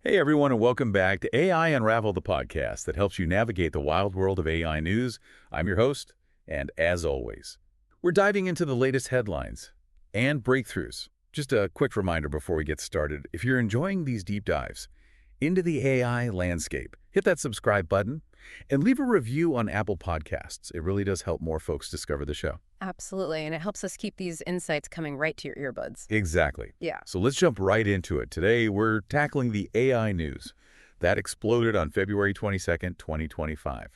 Hey everyone, and welcome back to AI Unraveled, the podcast that helps you navigate the wild world of AI news. I'm your host, and as always, we're diving into the latest headlines and breakthroughs. Just a quick reminder before we get started, if you're enjoying these deep dives into the AI landscape, hit that subscribe button and leave a review on Apple Podcasts. It really does help more folks discover the show. Absolutely, and it helps us keep these insights coming right to your earbuds. Exactly. Yeah. So let's jump right into it. Today, we're tackling the AI news that exploded on February 22nd, 2025.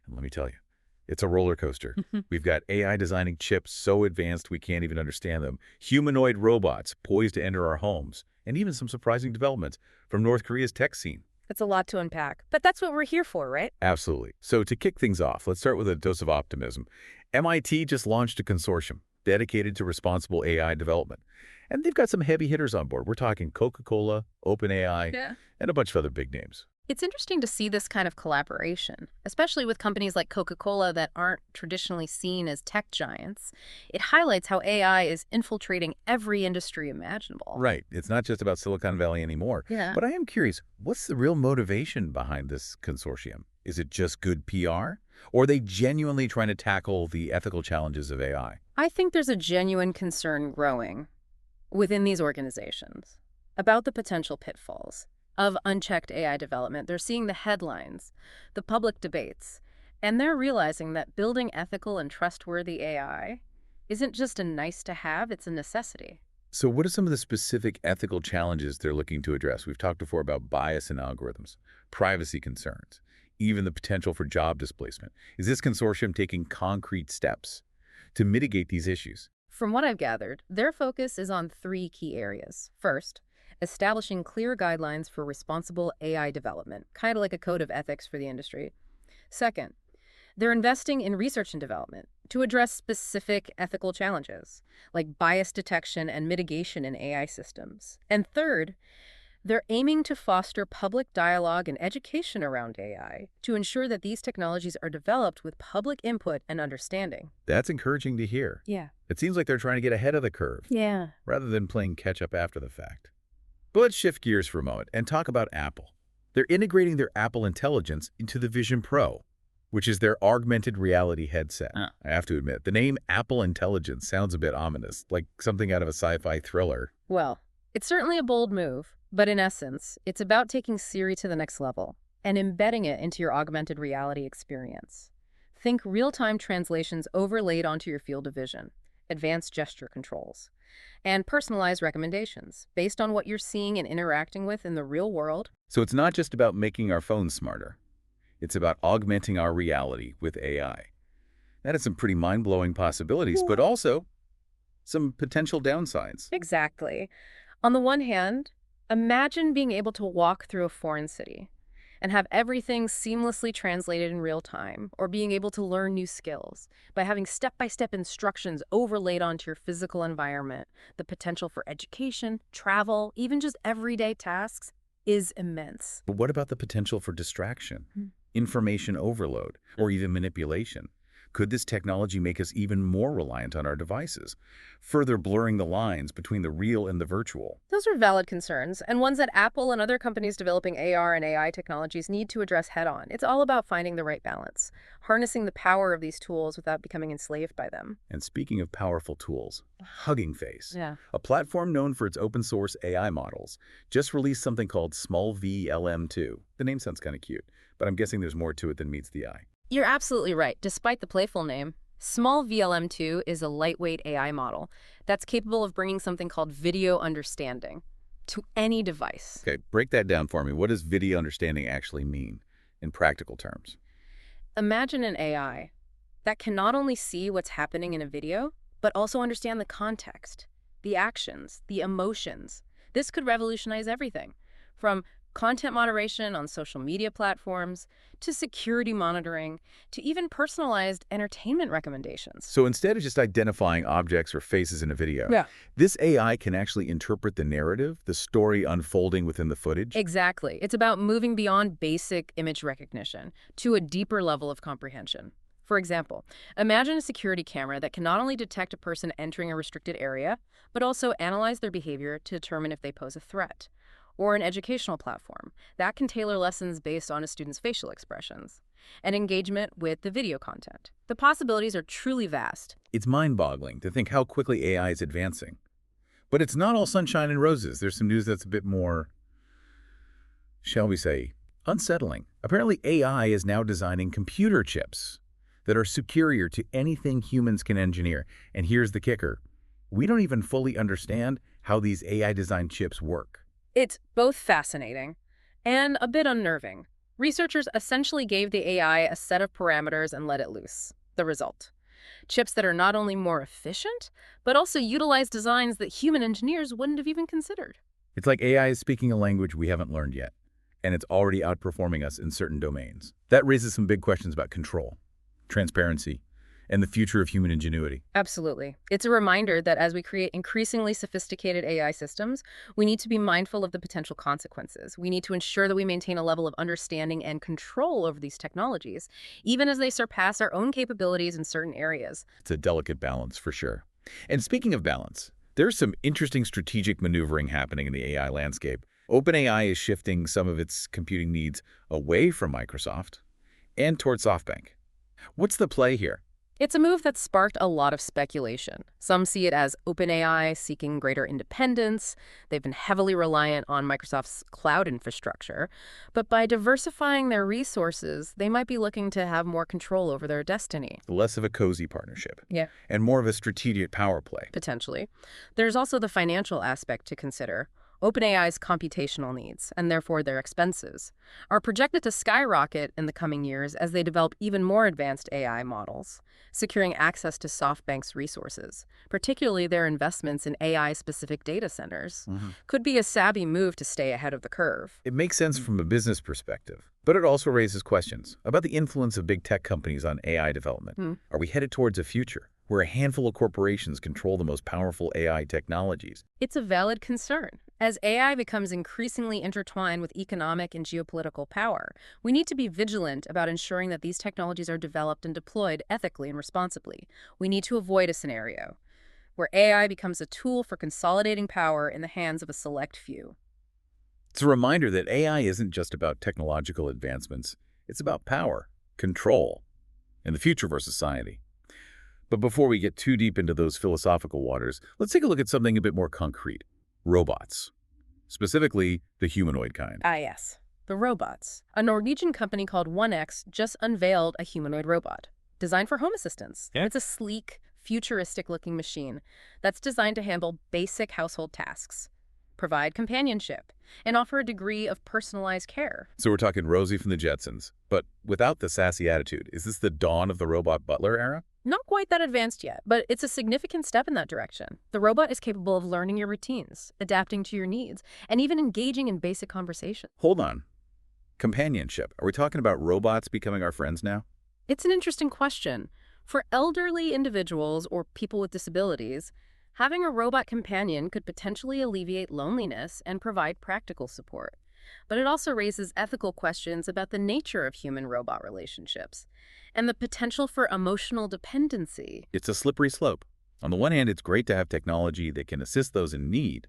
And let me tell you, it's a roller coaster. We've got AI designing chips so advanced we can't even understand them, humanoid robots poised to enter our homes, and even some surprising developments from North Korea's tech scene. It's a lot to unpack, but that's what we're here for, right? Absolutely. So to kick things off, let's start with a dose of optimism. MIT just launched a consortium dedicated to responsible AI development. And they've got some heavy hitters on board. We're talking Coca-Cola, OpenAI, and a bunch of other big names. It's interesting to see this kind of collaboration, especially with companies like Coca-Cola that aren't traditionally seen as tech giants. It highlights how AI is infiltrating every industry imaginable. Right. It's not just about Silicon Valley anymore. Yeah. But I am curious, what's the real motivation behind this consortium? Is it just good PR? Or are they genuinely trying to tackle the ethical challenges of AI? I think there's a genuine concern growing within these organizations about the potential pitfalls of unchecked AI development. They're seeing the headlines, the public debates, and they're realizing that building ethical and trustworthy AI isn't just a nice to have, it's a necessity. So what are some of the specific ethical challenges they're looking to address? We've talked before about bias in algorithms, privacy concerns, even the potential for job displacement. Is this consortium taking concrete steps to mitigate these issues? From what I've gathered, their focus is on three key areas. First, establishing clear guidelines for responsible AI development, kind of like a code of ethics for the industry. Second, they're investing in research and development to address specific ethical challenges, like bias detection and mitigation in AI systems. And third, they're aiming to foster public dialogue and education around AI to ensure that these technologies are developed with public input and understanding. That's encouraging to hear. Yeah. It seems like they're trying to get ahead of the curve, Yeah. rather than playing catch-up after the fact. But let's shift gears for a moment and talk about Apple. They're integrating their Apple Intelligence into the Vision Pro, which is their augmented reality headset. I have to admit, the name Apple Intelligence sounds a bit ominous, like something out of a sci-fi thriller. Well, it's certainly a bold move, but in essence, it's about taking Siri to the next level and embedding it into your augmented reality experience. Think real-time translations overlaid onto your field of vision, advanced gesture controls, and personalized recommendations based on what you're seeing and interacting with in the real world. So it's not just about making our phones smarter. It's about augmenting our reality with AI. That is some pretty mind-blowing possibilities, but also some potential downsides. Exactly. On the one hand, imagine being able to walk through a foreign city and have everything seamlessly translated in real time, or being able to learn new skills by having step-by-step instructions overlaid onto your physical environment. The potential for education, travel, even just everyday tasks is immense. But what about the potential for distraction, information overload, or even manipulation? Could this technology make us even more reliant on our devices, further blurring the lines between the real and the virtual? Those are valid concerns, and ones that Apple and other companies developing AR and AI technologies need to address head-on. It's all about finding the right balance, harnessing the power of these tools without becoming enslaved by them. And speaking of powerful tools, Hugging Face, Yeah. a platform known for its open-source AI models, just released something called Small VLM2. The name sounds kind of cute, but I'm guessing there's more to it than meets the eye. You're absolutely right. Despite the playful name, Small VLM2 is a lightweight AI model that's capable of bringing something called video understanding to any device. Okay, break that down for me. What does video understanding actually mean in practical terms? Imagine an AI that can not only see what's happening in a video, but also understand the context, the actions, the emotions. This could revolutionize everything, from content moderation on social media platforms, to security monitoring, to even personalized entertainment recommendations. So instead of just identifying objects or faces in a video, Yeah. this AI can actually interpret the narrative, the story unfolding within the footage? Exactly. It's about moving beyond basic image recognition to a deeper level of comprehension. For example, imagine a security camera that can not only detect a person entering a restricted area, but also analyze their behavior to determine if they pose a threat. or an educational platform that can tailor lessons based on a student's facial expressions, and engagement with the video content. The possibilities are truly vast. It's mind-boggling to think how quickly AI is advancing. But it's not all sunshine and roses. There's some news that's a bit more, shall we say, unsettling. Apparently, AI is now designing computer chips that are superior to anything humans can engineer. And here's the kicker. We don't even fully understand how these AI-designed chips work. It's both fascinating and a bit unnerving. Researchers essentially gave the AI a set of parameters and let it loose. The result: chips that are not only more efficient, but also utilize designs that human engineers wouldn't have even considered. It's like AI is speaking a language we haven't learned yet, and it's already outperforming us in certain domains. That raises some big questions about control, transparency, and the future of human ingenuity. Absolutely. It's a reminder that as we create increasingly sophisticated AI systems, we need to be mindful of the potential consequences. We need to ensure that we maintain a level of understanding and control over these technologies, even as they surpass our own capabilities in certain areas. It's a delicate balance for sure. And speaking of balance, there's some interesting strategic maneuvering happening in the AI landscape. OpenAI is shifting some of its computing needs away from Microsoft and towards SoftBank. What's the play here? It's a move that's sparked a lot of speculation. Some see it as OpenAI seeking greater independence. They've been heavily reliant on Microsoft's cloud infrastructure. But by diversifying their resources, they might be looking to have more control over their destiny. Less of a cozy partnership. Yeah. And more of a strategic power play. Potentially. There's also the financial aspect to consider. OpenAI's computational needs, and therefore their expenses, are projected to skyrocket in the coming years as they develop even more advanced AI models, securing access to SoftBank's resources, particularly their investments in AI-specific data centers, could be a savvy move to stay ahead of the curve. It makes sense from a business perspective, but it also raises questions about the influence of big tech companies on AI development. Are we headed towards a future where a handful of corporations control the most powerful AI technologies? It's a valid concern. As AI becomes increasingly intertwined with economic and geopolitical power, we need to be vigilant about ensuring that these technologies are developed and deployed ethically and responsibly. We need to avoid a scenario where AI becomes a tool for consolidating power in the hands of a select few. It's a reminder that AI isn't just about technological advancements. It's about power, control, and the future of our society. But before we get too deep into those philosophical waters, let's take a look at something a bit more concrete. Robots. Specifically, the humanoid kind. Ah, yes. The robots. A Norwegian company called 1X just unveiled a humanoid robot designed for home assistants. Yeah. It's a sleek, futuristic-looking machine that's designed to handle basic household tasks, provide companionship, and offer a degree of personalized care. So we're talking Rosie from the Jetsons, but without the sassy attitude. Is this the dawn of the robot butler era? Not quite that advanced yet, but it's a significant step in that direction. The robot is capable of learning your routines, adapting to your needs, and even engaging in basic conversation. Hold on. Companionship. Are we talking about robots becoming our friends now? It's an interesting question. For elderly individuals or people with disabilities, having a robot companion could potentially alleviate loneliness and provide practical support. But it also raises ethical questions about the nature of human-robot relationships and the potential for emotional dependency. It's a slippery slope. On the one hand, it's great to have technology that can assist those in need.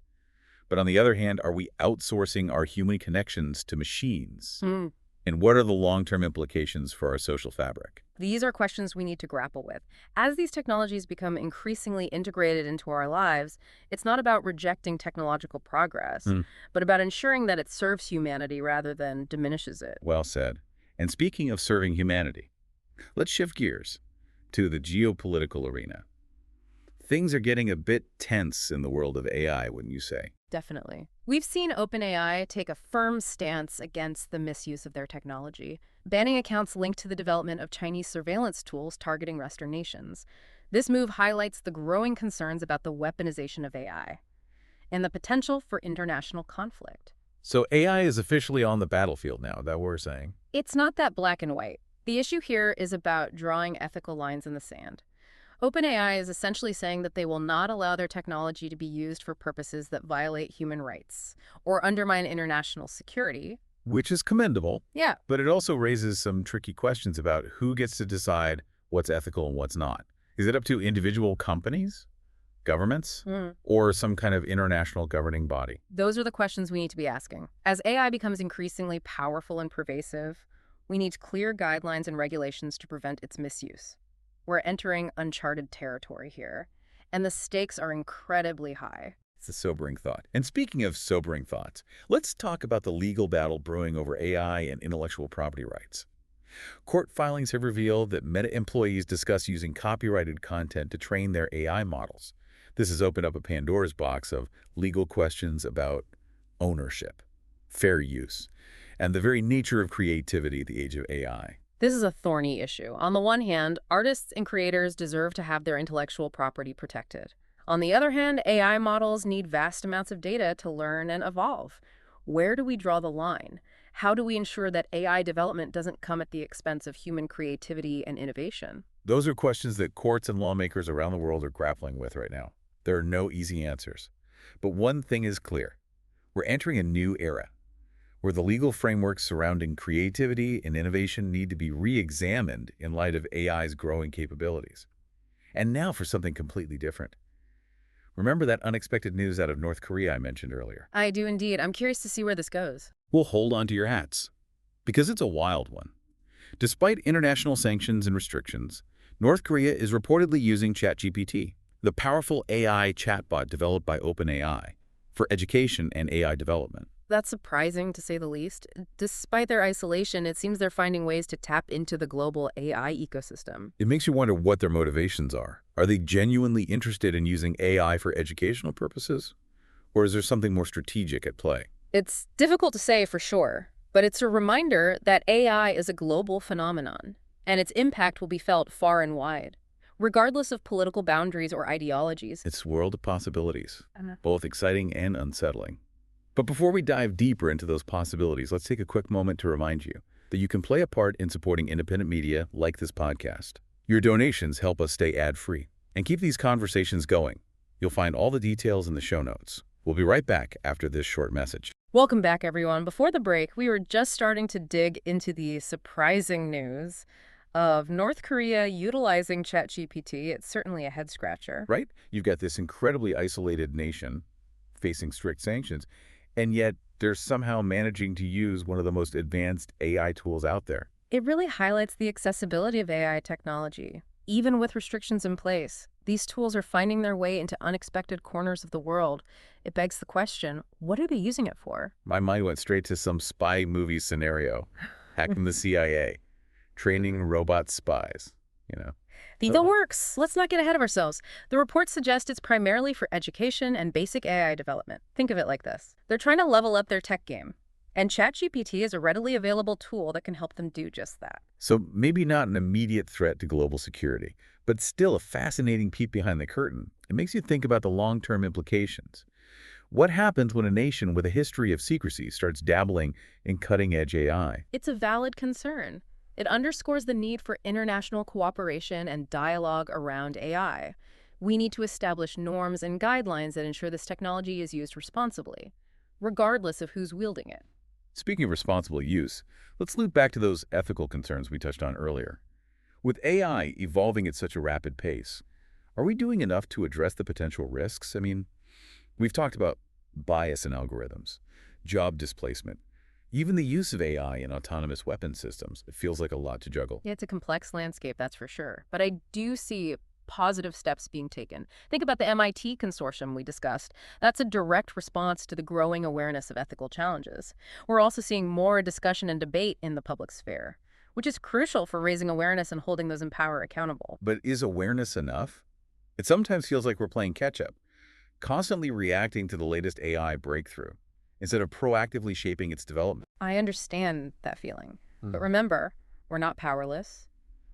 But on the other hand, are we outsourcing our human connections to machines? And what are the long-term implications for our social fabric? These are questions we need to grapple with. As these technologies become increasingly integrated into our lives, it's not about rejecting technological progress, but about ensuring that it serves humanity rather than diminishes it. Well said. And speaking of serving humanity, let's shift gears to the geopolitical arena. Things are getting a bit tense in the world of AI, wouldn't you say? Definitely. We've seen OpenAI take a firm stance against the misuse of their technology, banning accounts linked to the development of Chinese surveillance tools targeting Western nations. This move highlights the growing concerns about the weaponization of AI and the potential for international conflict. So AI is officially on the battlefield now, that we're saying. It's not that black and white. The issue here is about drawing ethical lines in the sand. OpenAI is essentially saying that they will not allow their technology to be used for purposes that violate human rights or undermine international security. Which is commendable. Yeah. But it also raises some tricky questions about who gets to decide what's ethical and what's not. Is it up to individual companies? Governments? Hmm. Or some kind of international governing body? Those are the questions we need to be asking. As AI becomes increasingly powerful and pervasive, we need clear guidelines and regulations to prevent its misuse. We're entering uncharted territory here, and the stakes are incredibly high. It's a sobering thought. And speaking of sobering thoughts, let's talk about the legal battle brewing over AI and intellectual property rights. Court filings have revealed that Meta employees discuss using copyrighted content to train their AI models. This has opened up a Pandora's box of legal questions about ownership, fair use, and the very nature of creativity at the age of AI. This is a thorny issue. On the one hand, artists and creators deserve to have their intellectual property protected. On the other hand, AI models need vast amounts of data to learn and evolve. Where do we draw the line? How do we ensure that AI development doesn't come at the expense of human creativity and innovation? Those are questions that courts and lawmakers around the world are grappling with right now. There are no easy answers. But one thing is clear. We're entering a new era where the legal frameworks surrounding creativity and innovation need to be re-examined in light of AI's growing capabilities. And now for something completely different. Remember that unexpected news out of North Korea I mentioned earlier? I do indeed. I'm curious to see where this goes. Well, hold on to your hats, because it's a wild one. Despite international sanctions and restrictions, North Korea is reportedly using ChatGPT, the powerful AI chatbot developed by OpenAI, for education and AI development. That's surprising, to say the least. Despite their isolation, it seems they're finding ways to tap into the global AI ecosystem. It makes you wonder what their motivations are. Are they genuinely interested in using AI for educational purposes? Or is there something more strategic at play? It's difficult to say for sure, but it's a reminder that AI is a global phenomenon, and its impact will be felt far and wide, regardless of political boundaries or ideologies. It's a world of possibilities, both exciting and unsettling. But before we dive deeper into those possibilities, let's take a quick moment to remind you that you can play a part in supporting independent media like this podcast. Your donations help us stay ad-free and keep these conversations going. You'll find all the details in the show notes. We'll be right back after this short message. Welcome back, everyone. Before the break, we were just starting to dig into the surprising news of North Korea utilizing ChatGPT. It's certainly a head-scratcher. Right? You've got this incredibly isolated nation facing strict sanctions, and yet they're somehow managing to use one of the most advanced AI tools out there. It really highlights the accessibility of AI technology. Even with restrictions in place, these tools are finding their way into unexpected corners of the world. It begs the question, what are they using it for? My mind went straight to some spy movie scenario, hacking the CIA, training robot spies, you know. The works. Let's not get ahead of ourselves. The report suggests it's primarily for education and basic AI development. Think of it like this. They're trying to level up their tech game, and ChatGPT is a readily available tool that can help them do just that. So maybe not an immediate threat to global security, but still a fascinating peek behind the curtain. It makes you think about the long-term implications. What happens when a nation with a history of secrecy starts dabbling in cutting-edge AI? It's a valid concern. It underscores the need for international cooperation and dialogue around AI. We need to establish norms and guidelines that ensure this technology is used responsibly, regardless of who's wielding it. Speaking of responsible use, let's loop back to those ethical concerns we touched on earlier. With AI evolving at such a rapid pace, are we doing enough to address the potential risks? I mean, we've talked about bias in algorithms, job displacement, even the use of AI in autonomous weapon systems. It feels like a lot to juggle. Yeah, it's a complex landscape, that's for sure. But I do see positive steps being taken. Think about the MIT consortium we discussed. That's a direct response to the growing awareness of ethical challenges. We're also seeing more discussion and debate in the public sphere, which is crucial for raising awareness and holding those in power accountable. But is awareness enough? It sometimes feels like we're playing catch-up, constantly reacting to the latest AI breakthrough, instead of proactively shaping its development. I understand that feeling. But remember, we're not powerless.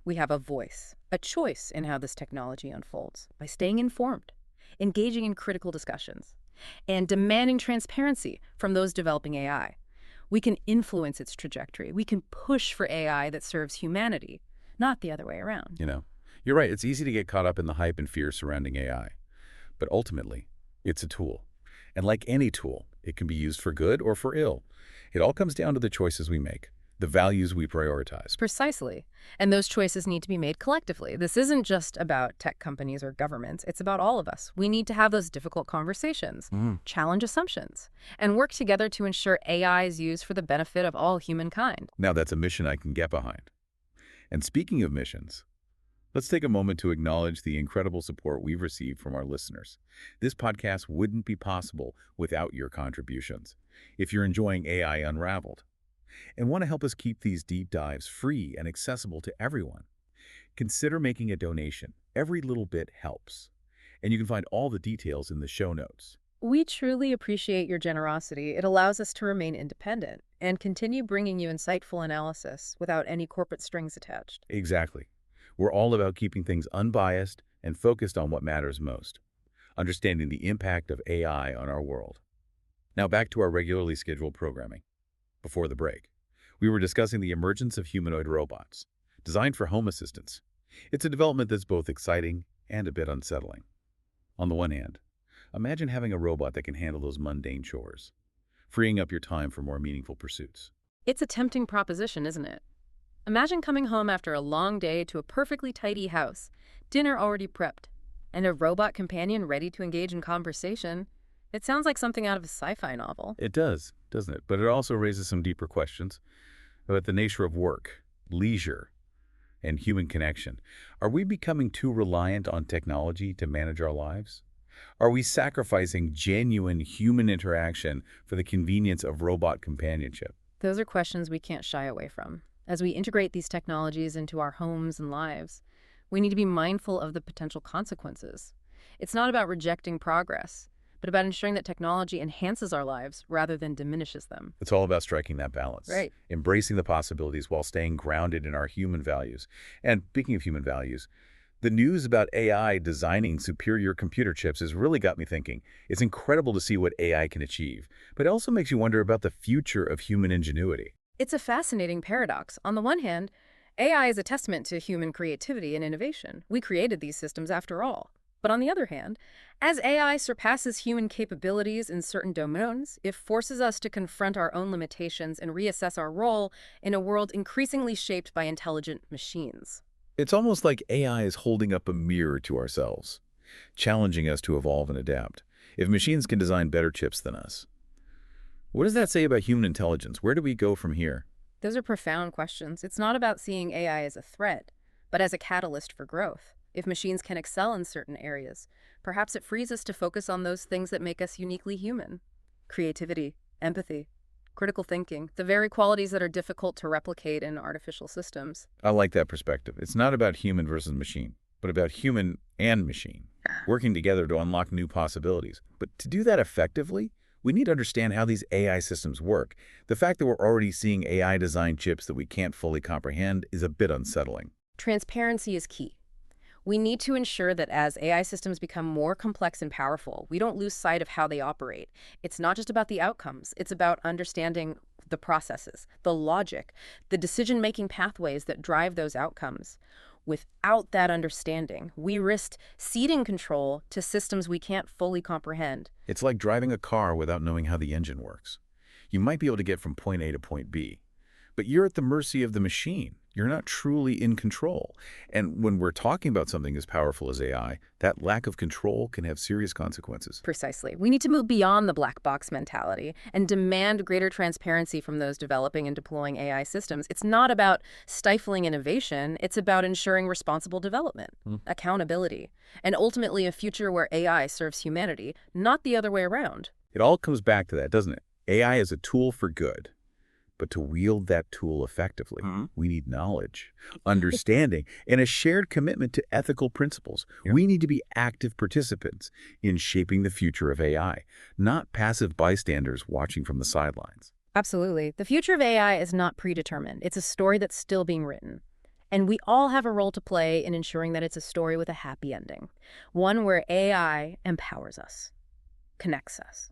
We have a voice, a choice in how this technology unfolds by staying informed, engaging in critical discussions, and demanding transparency from those developing AI. We can influence its trajectory. We can push for AI that serves humanity, not the other way around. You know, you're right. It's easy to get caught up in the hype and fear surrounding AI. But ultimately, it's a tool. And like any tool, it can be used for good or for ill. It all comes down to the choices we make. the values we prioritize. Precisely. And those choices need to be made collectively. This isn't just about tech companies or governments. It's about all of us. We need to have those difficult conversations, challenge assumptions, and work together to ensure AI is used for the benefit of all humankind. Now that's a mission I can get behind. And speaking of missions, let's take a moment to acknowledge the incredible support we've received from our listeners. This podcast wouldn't be possible without your contributions. If you're enjoying AI Unraveled and want to help us keep these deep dives free and accessible to everyone, consider making a donation. Every little bit helps. And you can find all the details in the show notes. We truly appreciate your generosity. It allows us to remain independent and continue bringing you insightful analysis without any corporate strings attached. Exactly. We're all about keeping things unbiased and focused on what matters most, understanding the impact of AI on our world. Now back to our regularly scheduled programming. Before the break, we were discussing the emergence of humanoid robots, designed for home assistance. It's a development that's both exciting and a bit unsettling. On the one hand, imagine having a robot that can handle those mundane chores, freeing up your time for more meaningful pursuits. It's a tempting proposition, isn't it? Imagine coming home after a long day to a perfectly tidy house, dinner already prepped, and a robot companion ready to engage in conversation. It sounds like something out of a sci-fi novel. It does, doesn't it? But it also raises some deeper questions about the nature of work, leisure, and human connection. Are we becoming too reliant on technology to manage our lives? Are we sacrificing genuine human interaction for the convenience of robot companionship? Those are questions we can't shy away from. As we integrate these technologies into our homes and lives, we need to be mindful of the potential consequences. It's not about rejecting progress, but about ensuring that technology enhances our lives rather than diminishes them. It's all about striking that balance. Right. Embracing the possibilities while staying grounded in our human values. And speaking of human values, the news about AI designing superior computer chips has really got me thinking. It's incredible to see what AI can achieve, but it also makes you wonder about the future of human ingenuity. It's a fascinating paradox. On the one hand, AI is a testament to human creativity and innovation. We created these systems after all. But on the other hand, as AI surpasses human capabilities in certain domains, it forces us to confront our own limitations and reassess our role in a world increasingly shaped by intelligent machines. It's almost like AI is holding up a mirror to ourselves, challenging us to evolve and adapt. If machines can design better chips than us, what does that say about human intelligence? Where do we go from here? Those are profound questions. It's not about seeing AI as a threat, but as a catalyst for growth. If machines can excel in certain areas, perhaps it frees us to focus on those things that make us uniquely human. Creativity, empathy, critical thinking, the very qualities that are difficult to replicate in artificial systems. I like that perspective. It's not about human versus machine, but about human and machine, working together to unlock new possibilities. But to do that effectively, we need to understand how these AI systems work. The fact that we're already seeing AI-designed chips that we can't fully comprehend is a bit unsettling. Transparency is key. We need to ensure that as AI systems become more complex and powerful, we don't lose sight of how they operate. It's not just about the outcomes. It's about understanding the processes, the logic, the decision-making pathways that drive those outcomes. Without that understanding, we risk ceding control to systems we can't fully comprehend. It's like driving a car without knowing how the engine works. You might be able to get from point A to point B, but you're at the mercy of the machine. You're not truly in control. And when we're talking about something as powerful as AI, that lack of control can have serious consequences. Precisely. We need to move beyond the black box mentality and demand greater transparency from those developing and deploying AI systems. It's not about stifling innovation. It's about ensuring responsible development, accountability, and ultimately a future where AI serves humanity, not the other way around. It all comes back to that, doesn't it? AI is a tool for good. But to wield that tool effectively, we need knowledge, understanding, and a shared commitment to ethical principles. Yeah. We need to be active participants in shaping the future of AI, not passive bystanders watching from the sidelines. Absolutely. The future of AI is not predetermined. It's a story that's still being written. And we all have a role to play in ensuring that it's a story with a happy ending, one where AI empowers us, connects us,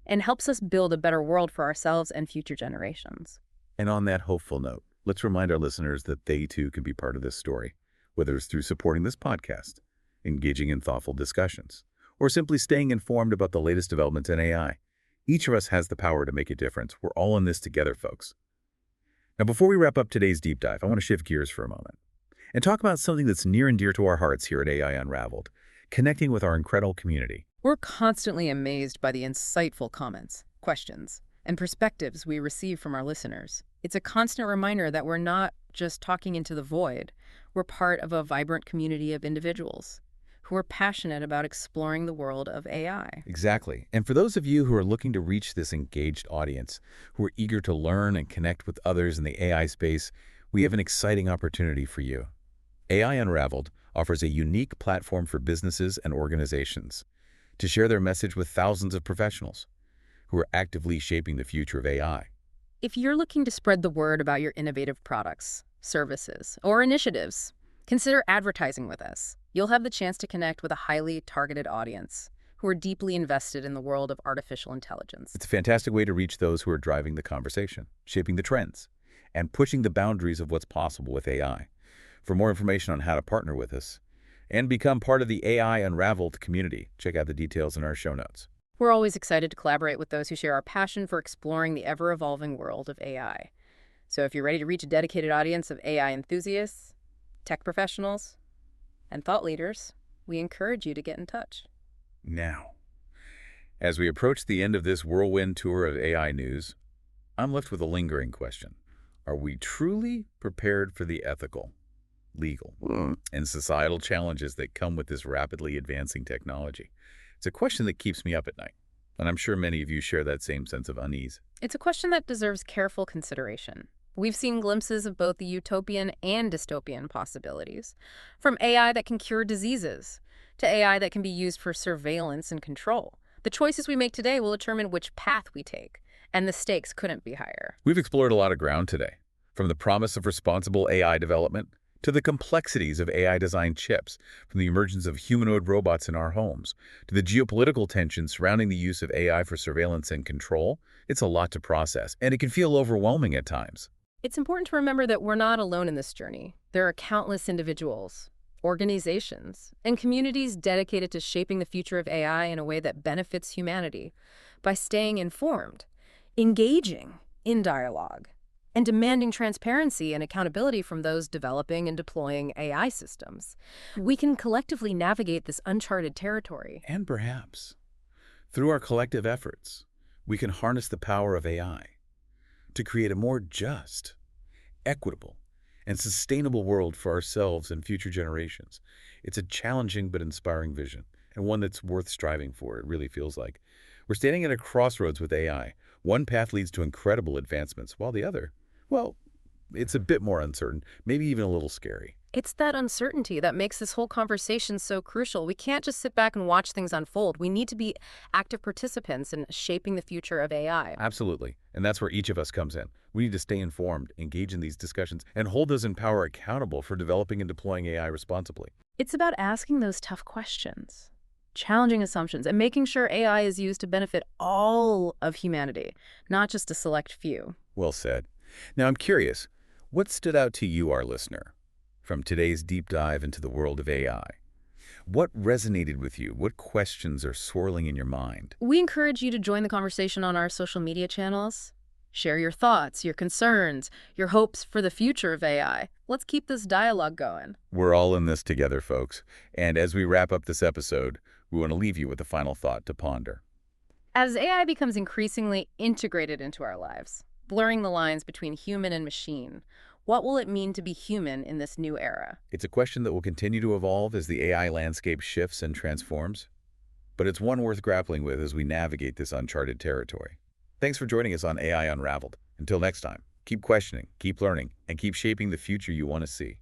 and helps us build a better world for ourselves and future generations. And on that hopeful note, let's remind our listeners that they too can be part of this story, whether it's through supporting this podcast, engaging in thoughtful discussions, or simply staying informed about the latest developments in AI. Each of us has the power to make a difference. We're all in this together, folks. Now, before we wrap up today's deep dive, I want to shift gears for a moment and talk about something that's near and dear to our hearts here at AI Unraveled, connecting with our incredible community. We're constantly amazed by the insightful comments, questions, and perspectives we receive from our listeners. It's a constant reminder that we're not just talking into the void. We're part of a vibrant community of individuals who are passionate about exploring the world of AI. Exactly. And for those of you who are looking to reach this engaged audience, who are eager to learn and connect with others in the AI space, we have an exciting opportunity for you. AI Unraveled offers a unique platform for businesses and organizations to share their message with thousands of professionals who are actively shaping the future of AI. If you're looking to spread the word about your innovative products, services, or initiatives, consider advertising with us. You'll have the chance to connect with a highly targeted audience who are deeply invested in the world of artificial intelligence. It's a fantastic way to reach those who are driving the conversation, shaping the trends, and pushing the boundaries of what's possible with AI. For more information on how to partner with us and become part of the AI Unraveled community, check out the details in our show notes. We're always excited to collaborate with those who share our passion for exploring the ever-evolving world of AI. So if you're ready to reach a dedicated audience of AI enthusiasts, tech professionals, and thought leaders, we encourage you to get in touch. Now, as we approach the end of this whirlwind tour of AI news, I'm left with a lingering question. Are we truly prepared for the ethical, legal, and societal challenges that come with this rapidly advancing technology? It's a question that keeps me up at night, and I'm sure many of you share that same sense of unease. It's a question that deserves careful consideration. We've seen glimpses of both the utopian and dystopian possibilities, from AI that can cure diseases to AI that can be used for surveillance and control. The choices we make today will determine which path we take, and the stakes couldn't be higher. We've explored a lot of ground today, from the promise of responsible AI development to the complexities of AI-designed chips, from the emergence of humanoid robots in our homes, to the geopolitical tensions surrounding the use of AI for surveillance and control. It's a lot to process, and it can feel overwhelming at times. It's important to remember that we're not alone in this journey. There are countless individuals, organizations, and communities dedicated to shaping the future of AI in a way that benefits humanity by staying informed, engaging in dialogue, and demanding transparency and accountability from those developing and deploying AI systems. We can collectively navigate this uncharted territory. And perhaps, through our collective efforts, we can harness the power of AI to create a more just, equitable, and sustainable world for ourselves and future generations. It's a challenging but inspiring vision, and one that's worth striving for, it really feels like. We're standing at a crossroads with AI. One path leads to incredible advancements, while the other, well, it's a bit more uncertain, maybe even a little scary. It's that uncertainty that makes this whole conversation so crucial. We can't just sit back and watch things unfold. We need to be active participants in shaping the future of AI. Absolutely. And that's where each of us comes in. We need to stay informed, engage in these discussions, and hold those in power accountable for developing and deploying AI responsibly. It's about asking those tough questions, challenging assumptions, and making sure AI is used to benefit all of humanity, not just a select few. Well said. Now I'm curious, what stood out to you, our listener, from today's deep dive into the world of AI? What resonated with you? What questions are swirling in your mind? We encourage you to join the conversation on our social media channels. Share your thoughts, your concerns, your hopes for the future of AI. Let's keep this dialogue going. We're all in this together, folks. And as we wrap up this episode, we want to leave you with a final thought to ponder. As AI becomes increasingly integrated into our lives, blurring the lines between human and machine, what will it mean to be human in this new era? It's a question that will continue to evolve as the AI landscape shifts and transforms, but it's one worth grappling with as we navigate this uncharted territory. Thanks for joining us on AI Unraveled. Until next time, keep questioning, keep learning, and keep shaping the future you want to see.